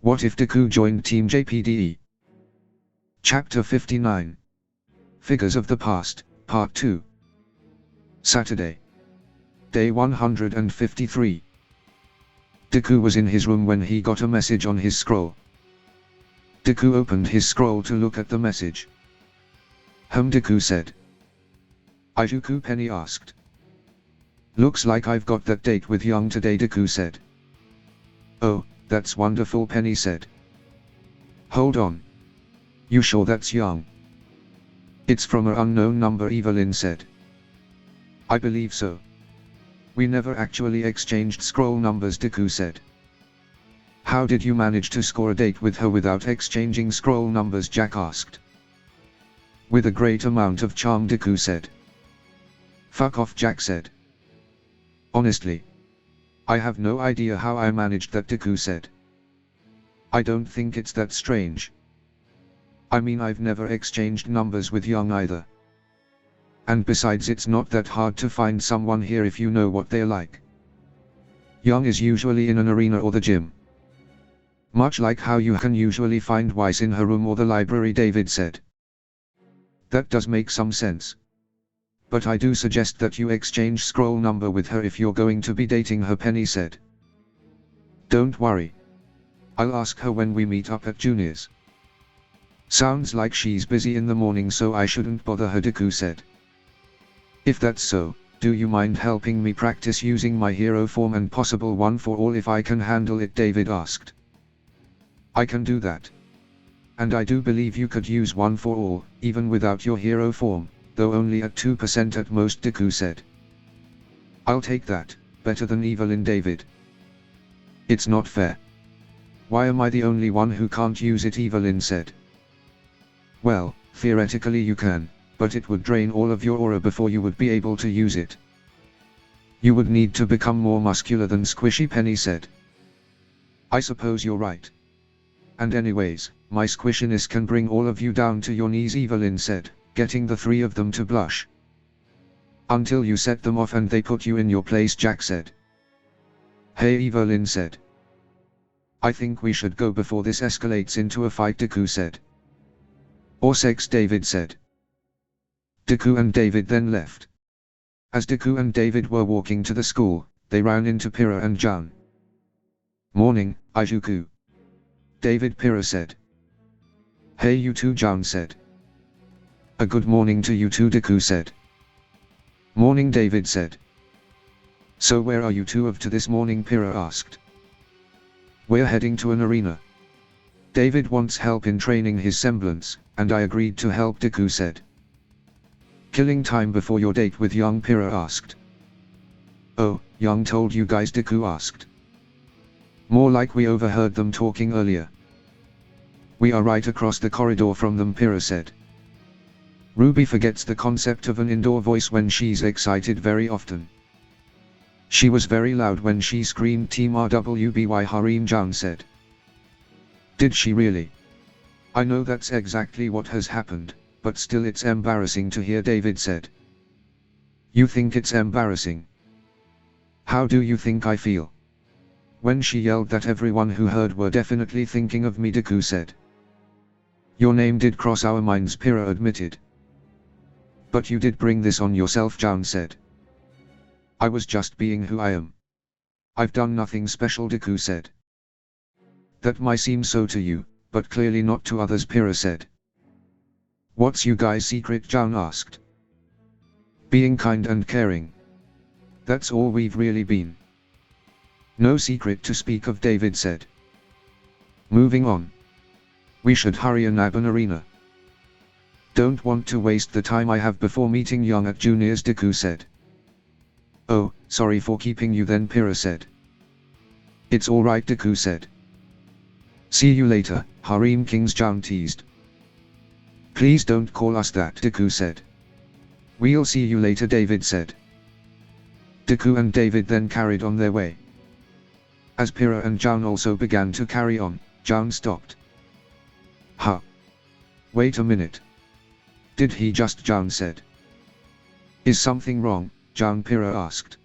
What if Deku joined Team JPDE? Chapter 59. Figures of the Past, Part 2. Saturday. Day 153. Deku was in his room when he got a message on his scroll. Deku opened his scroll to look at the message. Deku said. Ijuku Penny asked. Looks like I've got that date with Young today, Deku said. Oh, that's wonderful, Penny said. Hold on. You sure that's Young? It's from an unknown number, Evelyn said. I believe so. We never actually exchanged scroll numbers, Deku said. How did you manage to score a date with her without exchanging scroll numbers, Jack asked. With a great amount of charm, Deku said. Fuck off, Jack said. Honestly. I have no idea how I managed that, Deku said. I don't think it's that strange. I mean, I've never exchanged numbers with Young either. And besides, it's not that hard to find someone here if you know what they're like. Young is usually in an arena or the gym. Much like how you can usually find Weiss in her room or the library, David said. That does make some sense. But I do suggest that you exchange scroll number with her if you're going to be dating her, Penny said. Don't worry. I'll ask her when we meet up at Junior's. Sounds like she's busy in the morning, so I shouldn't bother her, Deku said. If that's so, do you mind helping me practice using my hero form and possible one for all if I can handle it, David asked. I can do that. And I do believe you could use one for all, even without your hero form, though only at 2% at most, Deku said. I'll take that, better than Evelyn, David. It's not fair. Why am I the only one who can't use it, Evelyn said. Well, theoretically you can, but it would drain all of your aura before you would be able to use it. You would need to become more muscular than squishy, Penny said. I suppose you're right. And anyways, my squishiness can bring all of you down to your knees, Evelyn said, getting the three of them to blush. Until you set them off and they put you in your place, Jack said. Hey, Evelyn said. I think we should go before this escalates into a fight, Deku said. Or sex, David said. Deku and David then left. As Deku and David were walking to the school, they ran into Pyrrha and Jun. Morning, Ijuku. David Pyrrha said. Hey you two, Jun said. A good morning to you too, Deku said. Morning, David said. So where are you two off to this morning, Pyrrha asked. We're heading to an arena. David wants help in training his semblance, and I agreed to help, Deku said. Killing time before your date with Young, Pyrrha asked. Oh, Young told you guys, Deku asked. More like we overheard them talking earlier. We are right across the corridor from them, Pyrrha said. Ruby forgets the concept of an indoor voice when she's excited very often. She was very loud when she screamed Team RWBY Harem, Jun said. Did she really? I know that's exactly what has happened, but still it's embarrassing to hear, David said. You think it's embarrassing? How do you think I feel? When she yelled that, everyone who heard were definitely thinking of me, Deku said. Your name did cross our minds, Pyrrha admitted. But you did bring this on yourself, Jun said. I was just being who I am. I've done nothing special, Deku said. That might seem so to you, but clearly not to others, Pyrrha said. What's you guys' secret, Jun asked. Being kind and caring. That's all we've really been. No secret to speak of, David said. Moving on. We should hurry and nab an arena. Don't want to waste the time I have before meeting Young at Junior's, Deku said. Oh, sorry for keeping you then, Pyrrha said. It's alright, Deku said. See you later, Harem Kings, Jun teased. Please don't call us that, Deku said. We'll see you later, David said. Deku and David then carried on their way. As Pyrrha and Jun also began to carry on, Jun stopped. Huh. Wait a minute. Did he just, Jun said. Is something wrong, Jun, Pyrrha asked.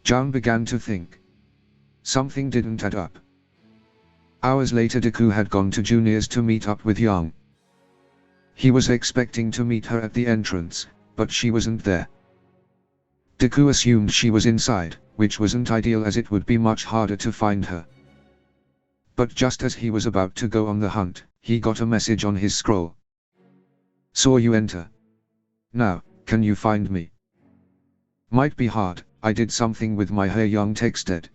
Jun began to think. Something didn't add up. Hours later Deku had gone to Junior's to meet up with Young. He was expecting to meet her at the entrance, but she wasn't there. Deku assumed she was inside, which wasn't ideal as it would be much harder to find her. But just as he was about to go on the hunt, he got a message on his scroll. Saw you enter. Now, can you find me? Might be hard, I did something with my hair, Young texted.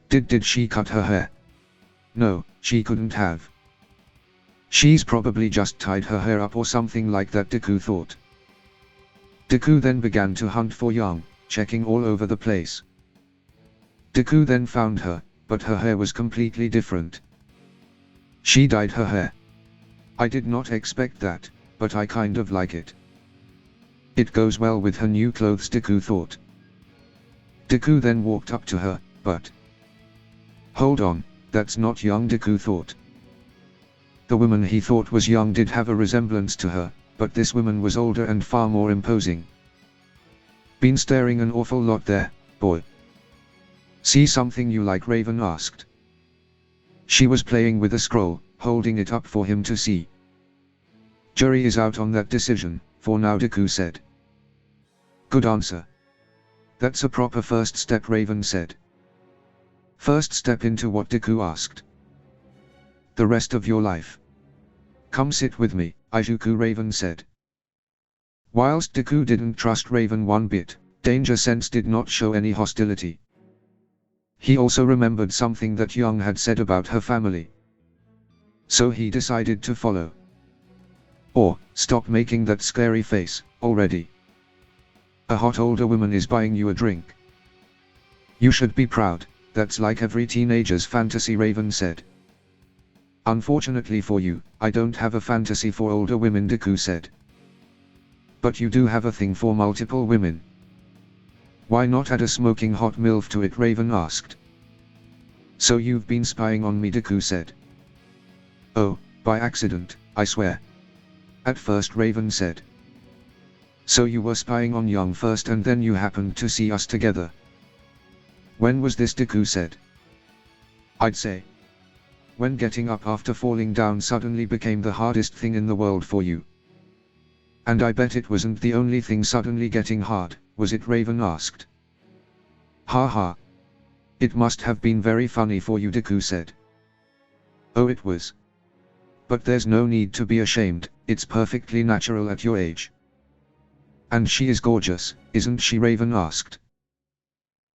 Did she cut her hair? No, she couldn't have. She's probably just tied her hair up or something like that, Deku thought. Deku then began to hunt for Young, checking all over the place. Deku then found her, but her hair was completely different. She dyed her hair. I did not expect that, but I kind of like it. It goes well with her new clothes, Deku thought. Deku then walked up to her, but... Hold on, that's not Young, Deku thought. The woman he thought was Young did have a resemblance to her, but this woman was older and far more imposing. Been staring an awful lot there, boy. See something you like? Raven asked. She was playing with a scroll, holding it up for him to see. Jury is out on that decision, for now, Deku said. Good answer. That's a proper first step, Raven said. First step into what? Deku asked. The rest of your life. Come sit with me, Izuku, Raven said. Whilst Deku didn't trust Raven one bit, Danger Sense did not show any hostility. He also remembered something that Young had said about her family. So he decided to follow. Or, stop making that scary face, already. A hot older woman is buying you a drink. You should be proud, that's like every teenager's fantasy, Raven said. Unfortunately for you, I don't have a fantasy for older women, Deku said. But you do have a thing for multiple women. Why not add a smoking hot MILF to it? Raven asked. So you've been spying on me, Deku said. Oh, by accident, I swear. At first, Raven said. So you were spying on Young first and then you happened to see us together. When was this? Deku said. I'd say. When getting up after falling down suddenly became the hardest thing in the world for you. And I bet it wasn't the only thing suddenly getting hard, was it? Raven asked. Ha ha. It must have been very funny for you, Deku said. Oh, it was. But there's no need to be ashamed, it's perfectly natural at your age. And she is gorgeous, isn't she? Raven asked.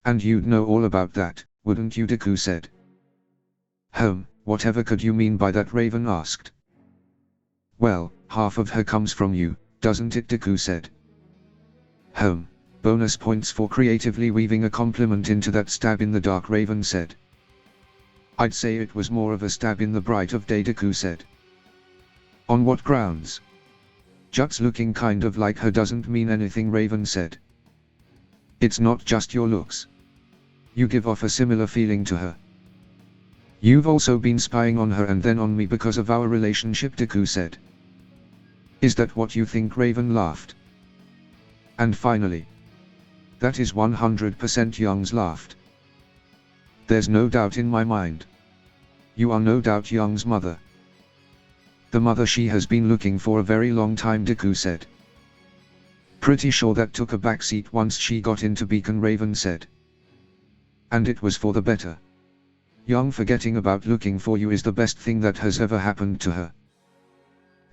And you'd know all about that, wouldn't you? Deku said. Whatever could you mean by that? Raven asked. Well, half of her comes from you, doesn't it? Deku said. Bonus points for creatively weaving a compliment into that stab in the dark, Raven said. I'd say it was more of a stab in the bright of day, Deku said. On what grounds? Just looking kind of like her doesn't mean anything, Raven said. It's not just your looks. You give off a similar feeling to her. You've also been spying on her and then on me because of our relationship, Deku said. Is that what you think? Raven laughed. And finally. That is 100% Young's laughed. There's no doubt in my mind. You are no doubt Young's mother. The mother she has been looking for a very long time, Deku said. Pretty sure that took a backseat once she got into Beacon, Raven said. And it was for the better. Young forgetting about looking for you is the best thing that has ever happened to her.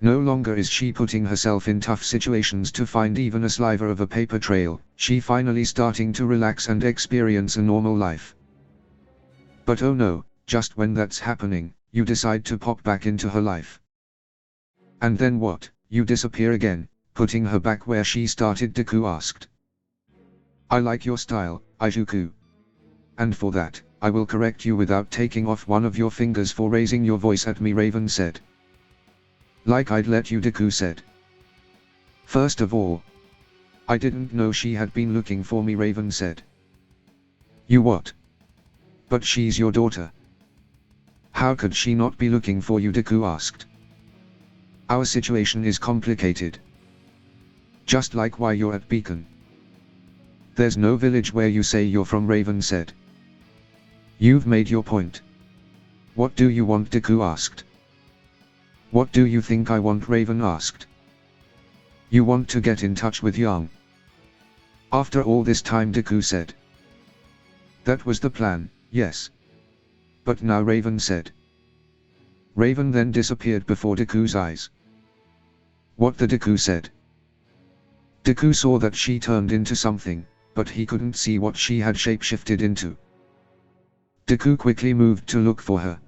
No longer is she putting herself in tough situations to find even a sliver of a paper trail, she finally starting to relax and experience a normal life. But oh no, just when that's happening, you decide to pop back into her life. And then what? You disappear again, putting her back where she started, Deku asked. I like your style, Izuku. And for that, I will correct you without taking off one of your fingers for raising your voice at me, Raven said. Like I'd let you, Deku said. First of all, I didn't know she had been looking for me, Raven said. You what? But she's your daughter. How could she not be looking for you, Deku asked. Our situation is complicated. Just like why you're at Beacon. There's no village where you say you're from, Raven said. You've made your point. What do you want? Deku asked. What do you think I want? Raven asked. You want to get in touch with Young. After all this time, Deku said. That was the plan, yes. But now, Raven said. Raven then disappeared before Deku's eyes. What? The Deku said. Deku saw that she turned into something, but he couldn't see what she had shapeshifted into. Deku quickly moved to look for her.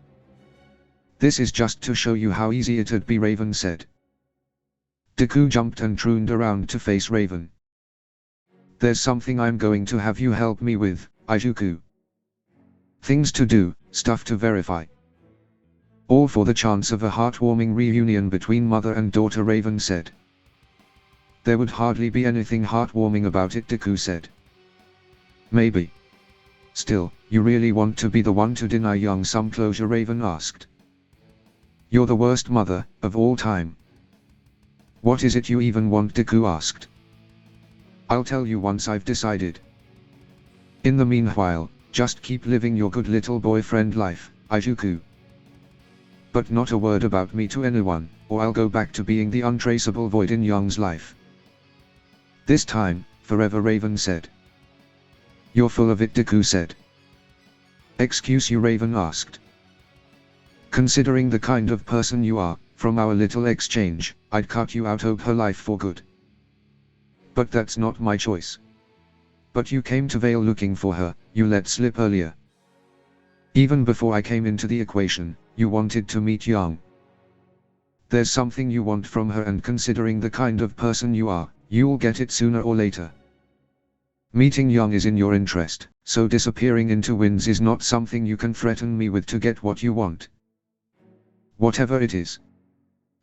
This is just to show you how easy it'd be, Raven said. Deku jumped and trooned around to face Raven. There's something I'm going to have you help me with, Izuku. Things to do, stuff to verify. All for the chance of a heartwarming reunion between mother and daughter, Raven said. There would hardly be anything heartwarming about it, Deku said. Maybe. Still, you really want to be the one to deny Young some closure? Raven asked. You're the worst mother of all time. What is it you even want? Deku asked. I'll tell you once I've decided. In the meanwhile, just keep living your good little boyfriend life, Izuku. But not a word about me to anyone, or I'll go back to being the untraceable void in Young's life. This time, forever, Raven said. You're full of it, Deku said. Excuse you? Raven asked. Considering the kind of person you are, from our little exchange, I'd cut you out of her life for good. But that's not my choice. But you came to Vale looking for her, you let slip earlier. Even before I came into the equation, you wanted to meet Young. There's something you want from her, and considering the kind of person you are, you'll get it sooner or later. Meeting Young is in your interest, so disappearing into winds is not something you can threaten me with to get what you want. Whatever it is.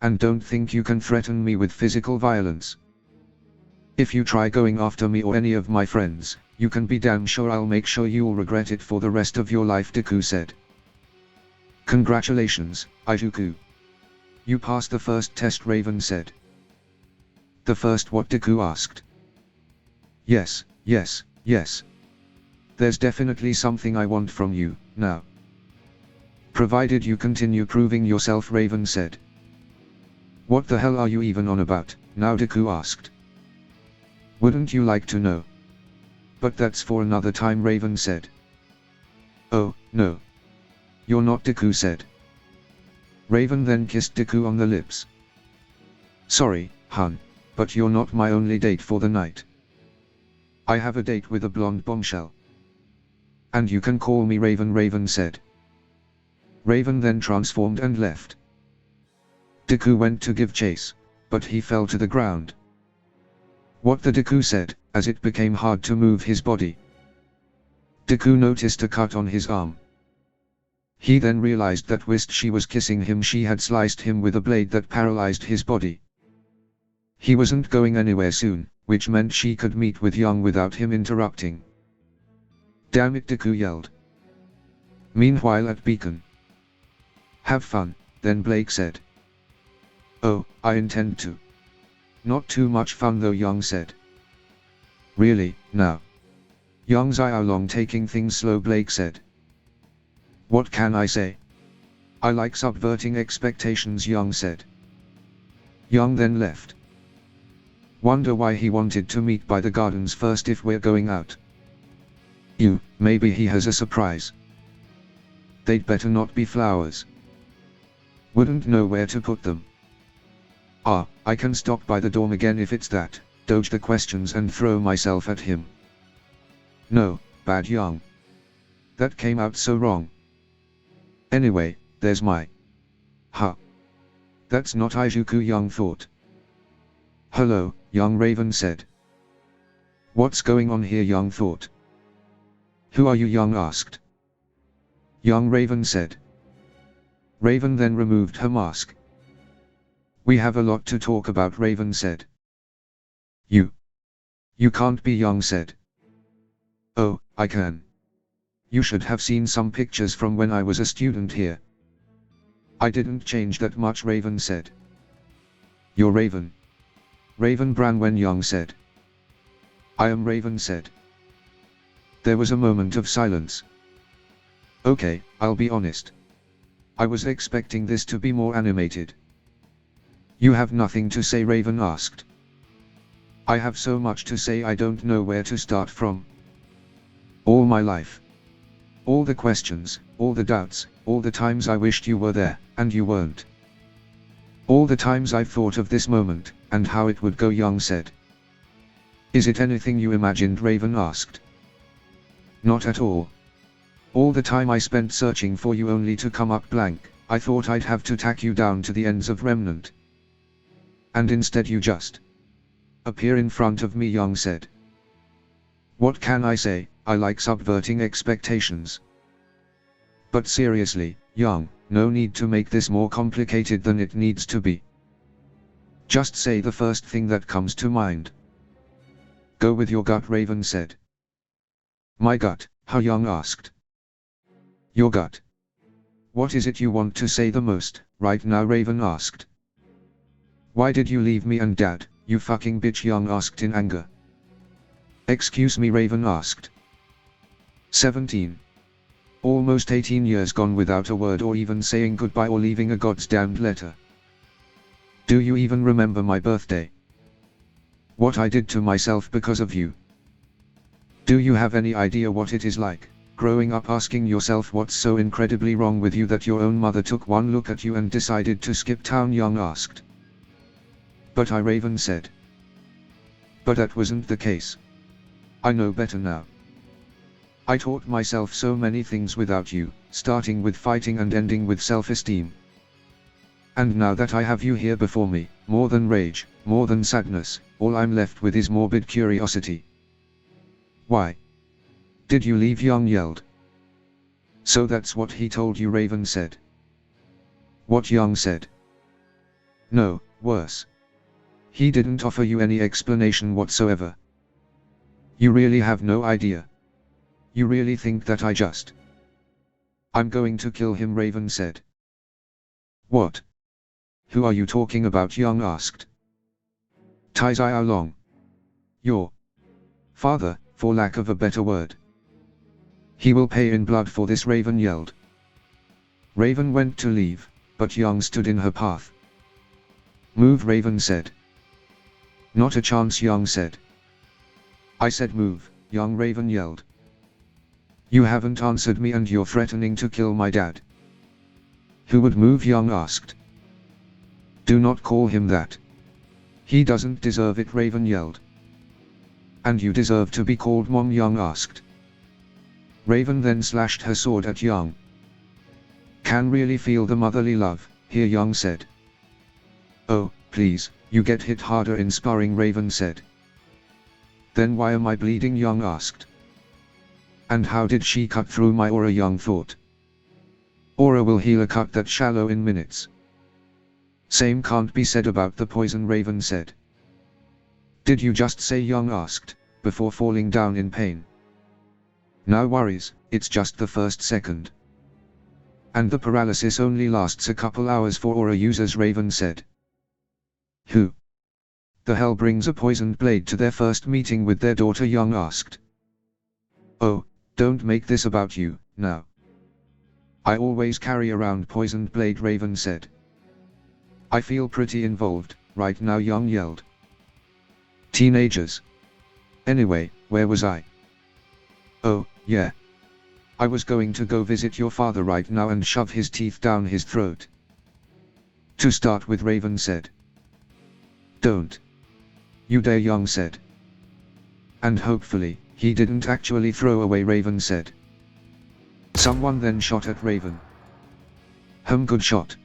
And don't think you can threaten me with physical violence. If you try going after me or any of my friends, you can be damn sure I'll make sure you'll regret it for the rest of your life, Deku said. Congratulations, Izuku. You passed the first test, Raven said. The first what? Deku asked. Yes, yes, yes. There's definitely something I want from you, now. Provided you continue proving yourself, Raven said. What the hell are you even on about, now? Deku asked. Wouldn't you like to know? But that's for another time, Raven said. Oh, no. You're not, Deku said. Raven then kissed Deku on the lips. Sorry, hun, but you're not my only date for the night. I have a date with a blonde bombshell. And you can call me Raven, Raven said. Raven then transformed and left. Deku went to give chase, but he fell to the ground. What? The Deku said, as it became hard to move his body. Deku noticed a cut on his arm. He then realized that whilst she was kissing him, she had sliced him with a blade that paralyzed his body. He wasn't going anywhere soon, which meant she could meet with Young without him interrupting. Damn it, Deku yelled. Meanwhile at Beacon. Have fun, then Blake said. Oh, I intend to. Not too much fun though, Young said. Really, now? Young's eye long taking things slow, Blake said. What can I say? I like subverting expectations, Young said. Young then left. Wonder why he wanted to meet by the gardens first if we're going out. Maybe he has a surprise. They'd better not be flowers. Wouldn't know where to put them. I can stop by the dorm again if it's that, dodge the questions and throw myself at him. No, bad Young. That came out so wrong. Anyway, there's my... That's not Izuku, Young thought. Hello, Young, Raven said. What's going on here, Young thought. Who are you, Young asked. Young, Raven said. Raven then removed her mask. We have a lot to talk about, Raven said. You can't be, Young said. Oh, I can. You should have seen some pictures from when I was a student here. I didn't change that much, Raven said. You're Raven. Raven Branwen, Young said. I am Raven said. There was a moment of silence. Okay, I'll be honest. I was expecting this to be more animated. You have nothing to say, Raven asked. I have so much to say I don't know where to start from. All my life. All the questions, all the doubts, all the times I wished you were there, and you weren't. All the times I've thought of this moment, and how it would go, Young said. Is it anything you imagined, Raven asked. Not at all. All the time I spent searching for you only to come up blank, I thought I'd have to tack you down to the ends of Remnant. And instead you just appear in front of me, Young said. What can I say, I like subverting expectations. But seriously, Young, no need to make this more complicated than it needs to be. Just say the first thing that comes to mind. Go with your gut, Raven said. My gut, how? Young asked. Your gut. What is it you want to say the most, right now? Raven asked. Why did you leave me and Dad, you fucking bitch? Young asked in anger. Excuse me, Raven asked. 17. Almost 18 years gone without a word or even saying goodbye or leaving a goddamned letter. Do you even remember my birthday? What I did to myself because of you? Do you have any idea what it is like, growing up asking yourself what's so incredibly wrong with you that your own mother took one look at you and decided to skip town? Young asked. But Raven said. But that wasn't the case. I know better now. I taught myself so many things without you, starting with fighting and ending with self-esteem. And now that I have you here before me, more than rage, more than sadness, all I'm left with is morbid curiosity. Why did you leave? Young yelled. So that's what he told you? Raven said. What? Young said. No, worse. He didn't offer you any explanation whatsoever. You really have no idea. You really think that I'm going to kill him? Raven said. What? Who are you talking about? Young asked. Tai Long. Your father, for lack of a better word. He will pay in blood for this, Raven yelled. Raven went to leave, but Young stood in her path. Move, Raven said. Not a chance, Young said. I said move, Young. Raven yelled. You haven't answered me and you're threatening to kill my dad. Who would move? Young asked. Do not call him that. He doesn't deserve it, Raven yelled. And you deserve to be called Mom? Young asked. Raven then slashed her sword at Young. Can really feel the motherly love here, Young said. Oh, please, you get hit harder in sparring, Raven said. Then why am I bleeding? Young asked. And how did she cut through my aura? Young thought. Aura will heal a cut that shallow in minutes. Same can't be said about the poison, Raven said. Did you just say? Young asked, before falling down in pain. No worries, it's just the first second. And the paralysis only lasts a couple hours for aura users, Raven said. Who the hell brings a poisoned blade to their first meeting with their daughter? Young asked. Oh, don't make this about you, now. I always carry around poisoned blade, Raven said. I feel pretty involved, right now, Young yelled. Teenagers. Anyway, where was I? Oh, yeah. I was going to go visit your father right now and shove his teeth down his throat. To start with, Raven said. Don't you dare, Young said. And hopefully, he didn't actually throw away, Raven said. Someone then shot at Raven. Good shot.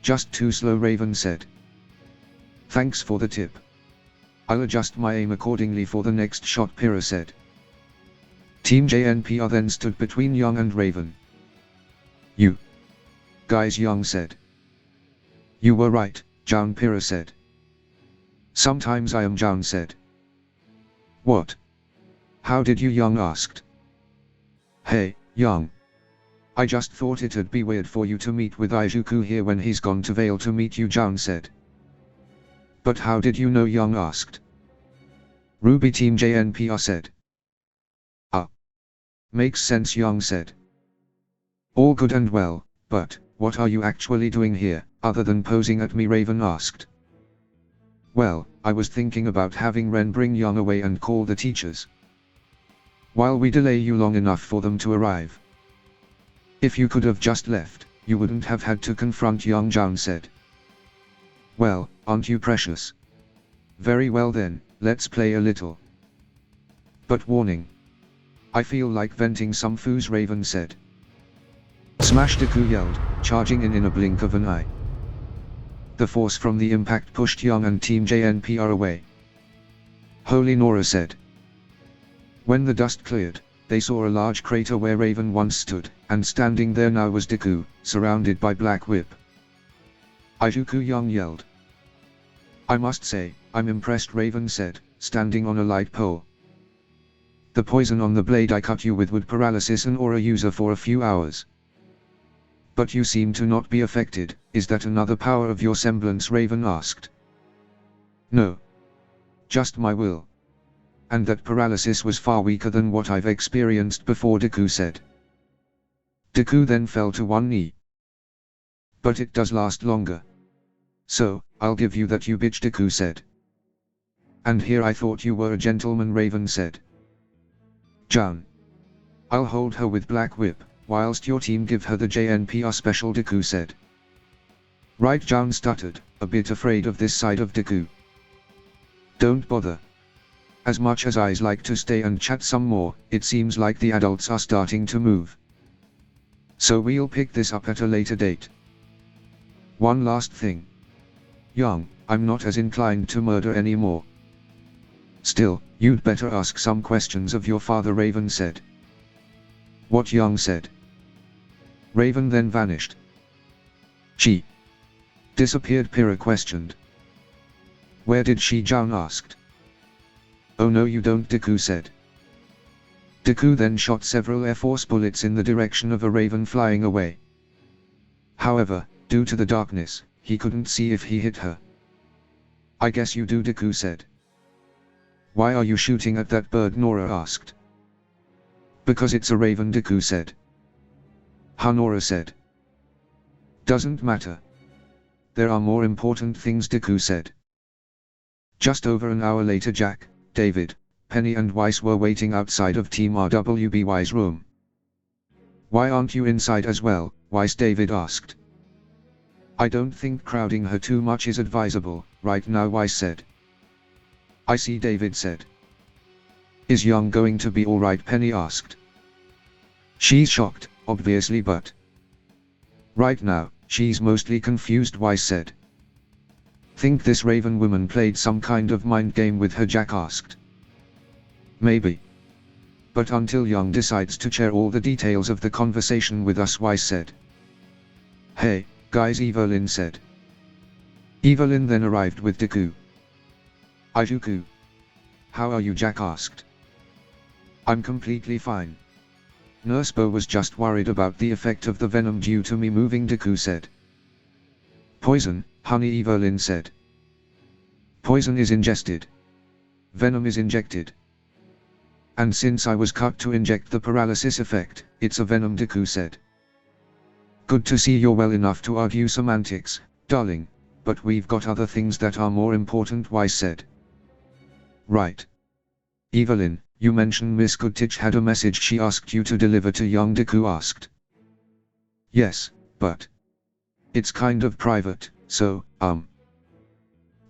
Just too slow, Raven said. Thanks for the tip. I'll adjust my aim accordingly for the next shot, Pyrrha said. Team JNPR then stood between Young and Raven. You guys, Young said. You were right, Jaun, Pyrrha said. Sometimes I am, Jaun said. What? How did you? Young asked. Hey, Young. I just thought it'd be weird for you to meet with Izuku here when he's gone to Vale to meet you, Jaun said. But how did you know? Young asked. Ruby, Team JNPR said. Makes sense, Young said. All good and well, but what are you actually doing here, other than posing at me? Raven asked. Well, I was thinking about having Ren bring Young away and call the teachers. While we delay you long enough for them to arrive. If you could have just left, you wouldn't have had to confront Young, John said. Well, aren't you precious? Very well then, let's play a little. But warning. I feel like venting some foos, Raven said. Smash, Deku yelled, charging in a blink of an eye. The force from the impact pushed Young and Team JNPR away. Holy Nora said. When the dust cleared, they saw a large crater where Raven once stood, and standing there now was Deku, surrounded by Black Whip. Ijuku, Young yelled. I must say, I'm impressed, Raven said, standing on a light pole. The poison on the blade I cut you with would paralysis an aura user for a few hours. But you seem to not be affected. Is that another power of your semblance? Raven asked. No. Just my will. And that paralysis was far weaker than what I've experienced before, Deku said. Deku then fell to one knee. But it does last longer. So, I'll give you that, you bitch, Deku said. And here I thought you were a gentleman, Raven said. John. I'll hold her with Black Whip, whilst your team give her the JNPR special, Deku said. Right, John stuttered, a bit afraid of this side of Deku. Don't bother. As much as I'd like to stay and chat some more, it seems like the adults are starting to move. So we'll pick this up at a later date. One last thing. Young, I'm not as inclined to murder anymore. Still, you'd better ask some questions of your father, Raven said. What? Young said. Raven then vanished. She disappeared, Pyrrha questioned. Where did she? John asked. Oh no, you don't, Deku said. Deku then shot several Air Force bullets in the direction of a Raven flying away. However, due to the darkness, he couldn't see if he hit her. I guess you do, Deku said. Why are you shooting at that bird? Nora asked. Because it's a Raven, Deku said. Ha, Nora said. Doesn't matter. There are more important things, Deku said. Just over an hour later, Jack, David, Penny and Weiss were waiting outside of Team RWBY's room. Why aren't you inside as well? Weiss David asked. I don't think crowding her too much is advisable, right now, Weiss said. I see, David said. Is Young going to be alright? Penny asked. She's shocked, obviously, but right now, she's mostly confused, Weiss said. Think this Raven woman played some kind of mind game with her? Jack asked. Maybe. But until Young decides to share all the details of the conversation with us, Weiss said. Hey, guys, Evelyn said. Evelyn then arrived with Deku. Ijuku. How are you? Jack asked. I'm completely fine. Nurse Bo was just worried about the effect of the venom due to me moving, Deku said. Poison, honey, Evelyn said. Poison is ingested. Venom is injected. And since I was cut to inject the paralysis effect, it's a venom, Deku said. Good to see you're well enough to argue semantics, darling, but we've got other things that are more important, Weiss said. Right. Evelyn, you mentioned Miss Goodtich had a message she asked you to deliver to Young, Deku asked. Yes, but it's kind of private, so,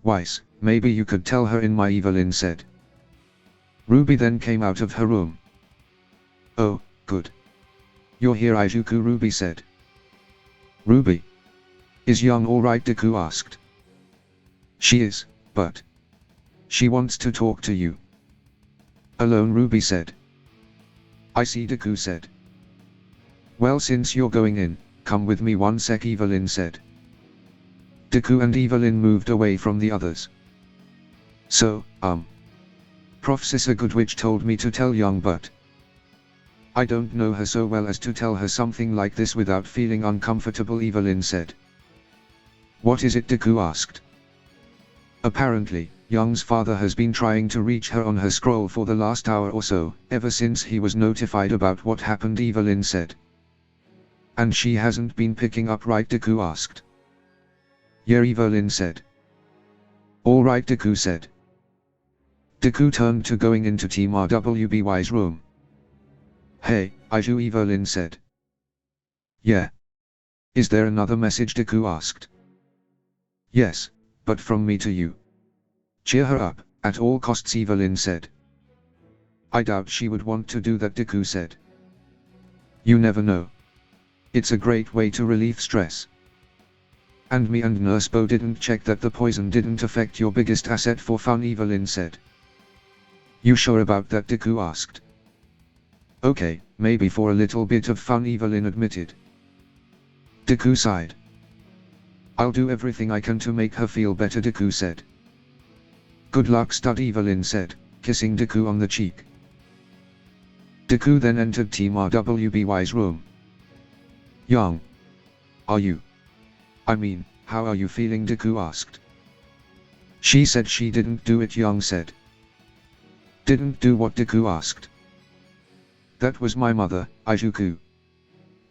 Weiss, maybe you could tell her in my Evelyn said. Ruby then came out of her room. Oh, good. You're here, Ijuku, Ruby said. Ruby. Is Young alright? Deku asked. She is, but she wants to talk to you. Alone, Ruby said. I see, Deku said. Well, since you're going in, come with me one sec, Evelyn said. Deku and Evelyn moved away from the others. So, Professor Goodwitch told me to tell Young, but I don't know her so well as to tell her something like this without feeling uncomfortable, Evelyn said. What is it? Deku asked. Apparently, Young's father has been trying to reach her on her scroll for the last hour or so, ever since he was notified about what happened, Evelyn said. And she hasn't been picking up, right? Deku asked. Yeah, Evelyn said. All right, Deku said. Deku turned to going into Team RWBY's room. Hey, Aiju, Evelyn said. Yeah. Is there another message? Deku asked. Yes, but from me to you. Cheer her up, at all costs, Evelyn said. I doubt she would want to do that, Deku said. You never know. It's a great way to relieve stress. And me and Nurse Bo didn't check that the poison didn't affect your biggest asset for fun, Evelyn said. You sure about that? Deku asked. Okay, maybe for a little bit of fun, Evelyn admitted. Deku sighed. I'll do everything I can to make her feel better, Deku said. Good luck, stud, Evelyn said, kissing Deku on the cheek. Deku then entered Team RWBY's room. Young. Are you? I mean, how are you feeling? Deku asked. She said she didn't do it, Young said. Didn't do what? Deku asked. That was my mother, Aijuku.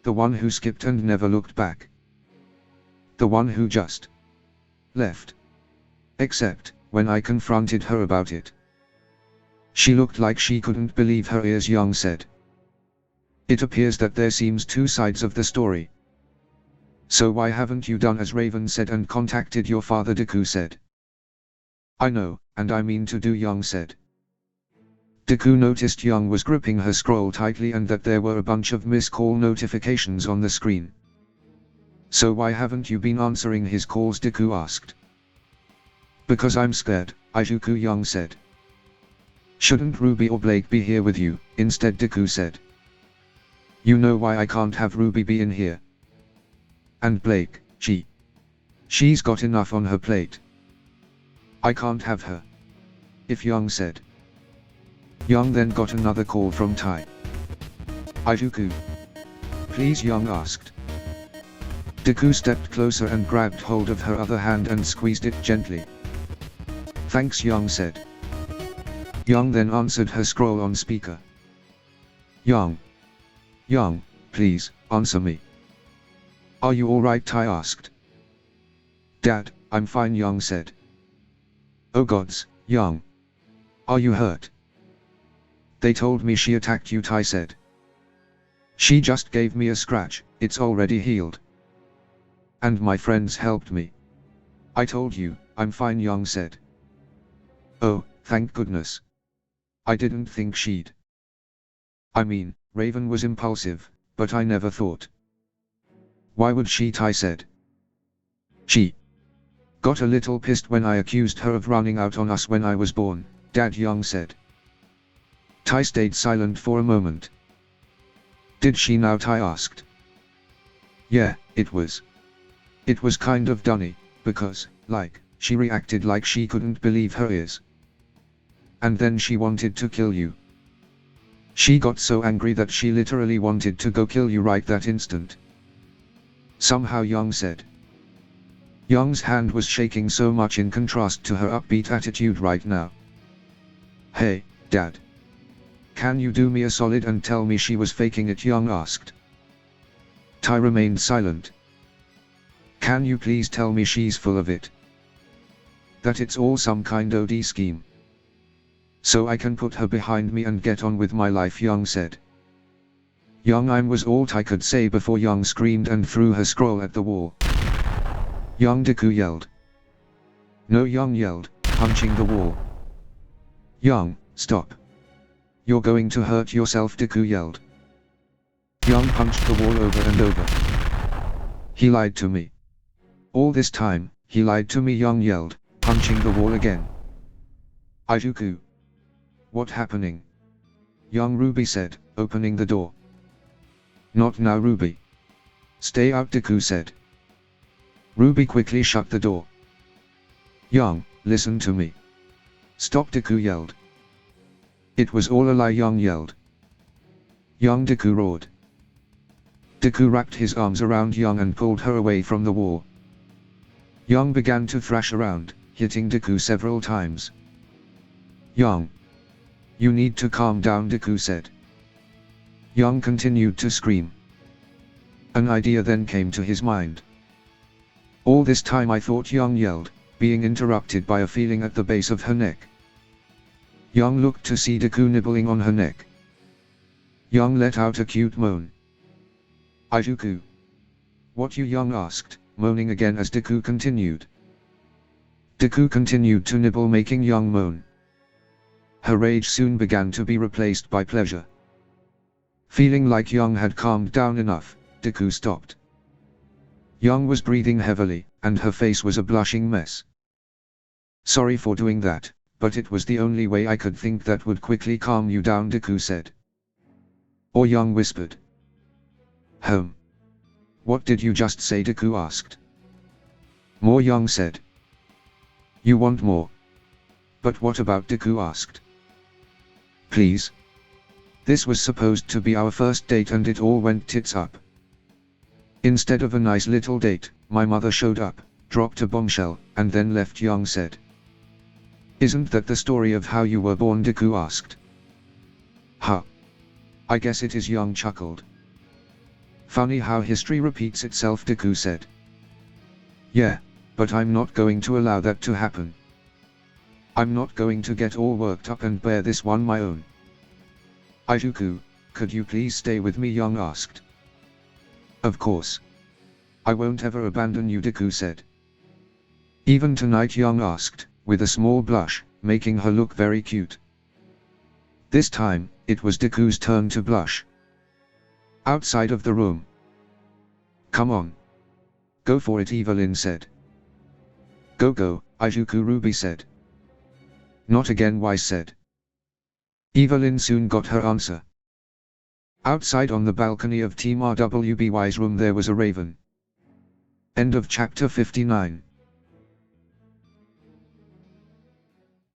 The one who skipped and never looked back. The one who just left. Except, when I confronted her about it. She looked like she couldn't believe her ears, Young said. It appears that there seems two sides of the story. So why haven't you done as Raven said and contacted your father? Deku said. I know, and I mean to do, Young said. Deku noticed Young was gripping her scroll tightly and that there were a bunch of missed call notifications on the screen. So why haven't you been answering his calls? Deku asked. Because I'm scared, Aijuku, Young said. Shouldn't Ruby or Blake be here with you? Instead, Deku said. You know why I can't have Ruby be in here? And Blake, she's got enough on her plate. I can't have her. If Young said. Young then got another call from Tai. Aijuku. Please, Young asked. Deku stepped closer and grabbed hold of her other hand and squeezed it gently. Thanks, Young said. Young then answered her scroll on speaker. Young, please, answer me. Are you alright? Tai asked. Dad, I'm fine, Young said. Oh gods, Young. Are you hurt? They told me she attacked you, Tai said. She just gave me a scratch, it's already healed. And my friends helped me. I told you, I'm fine, Young said. Oh, thank goodness. I didn't think she'd. I mean, Raven was impulsive, but I never thought. Why would she? Tai said. She got a little pissed when I accused her of running out on us when I was born, Dad, Young said. Tai stayed silent for a moment. Did she now? Tai asked. Yeah, it was kind of dunny, because, she reacted like she couldn't believe her ears. And then she wanted to kill you. She got so angry that she literally wanted to go kill you right that instant. Somehow, Young said. Young's hand was shaking so much in contrast to her upbeat attitude right now. Hey, Dad. Can you do me a solid and tell me she was faking it? Young asked. Tai remained silent. Can you please tell me she's full of it? That it's all some kind OD scheme. So I can put her behind me and get on with my life, Young said. Young was all Tai could say before Young screamed and threw her scroll at the wall. Young, Deku yelled. No, Young yelled, punching the wall. Young, stop. You're going to hurt yourself, Deku yelled. Young punched the wall over and over. He lied to me. All this time, he lied to me, Young yelled, punching the wall again. Aijuku. What happening? Young, Ruby said, opening the door. Not now, Ruby. Stay out, Deku said. Ruby quickly shut the door. Young, listen to me. Stop, Deku yelled. It was all a lie, Young yelled. Young, Deku roared. Deku wrapped his arms around Young and pulled her away from the wall. Young began to thrash around, hitting Deku several times. Young. You need to calm down, Deku said. Young continued to scream. An idea then came to his mind. All this time I thought, Young yelled, being interrupted by a feeling at the base of her neck. Young looked to see Deku nibbling on her neck. Young let out a cute moan. Izuku. What you? Young asked, moaning again as Deku continued. Deku continued to nibble, making Young moan. Her rage soon began to be replaced by pleasure. Feeling like Young had calmed down enough, Deku stopped. Young was breathing heavily, and her face was a blushing mess. Sorry for doing that, but it was the only way I could think that would quickly calm you down, Deku said. Or Young whispered. What did you just say? Deku asked. More, Young said. You want more? But what about? Deku asked. Please. This was supposed to be our first date and it all went tits up. Instead of a nice little date, my mother showed up, dropped a bombshell, and then left, Young said. Isn't that the story of how you were born? Deku asked. Huh. I guess it is, Young chuckled. Funny how history repeats itself, Deku said. Yeah, but I'm not going to allow that to happen. I'm not going to get all worked up and bear this one my own. Izuku, could you please stay with me? Young asked. Of course. I won't ever abandon you, Deku said. Even tonight? Young asked, with a small blush, making her look very cute. This time, it was Deku's turn to blush. Outside of the room. Come on. Go for it, Evelyn said. Go, Izuku, Ruby said. Not again, Wise said. Evelyn soon got her answer. Outside on the balcony of Team RWBY's room there was a raven. End of chapter 59.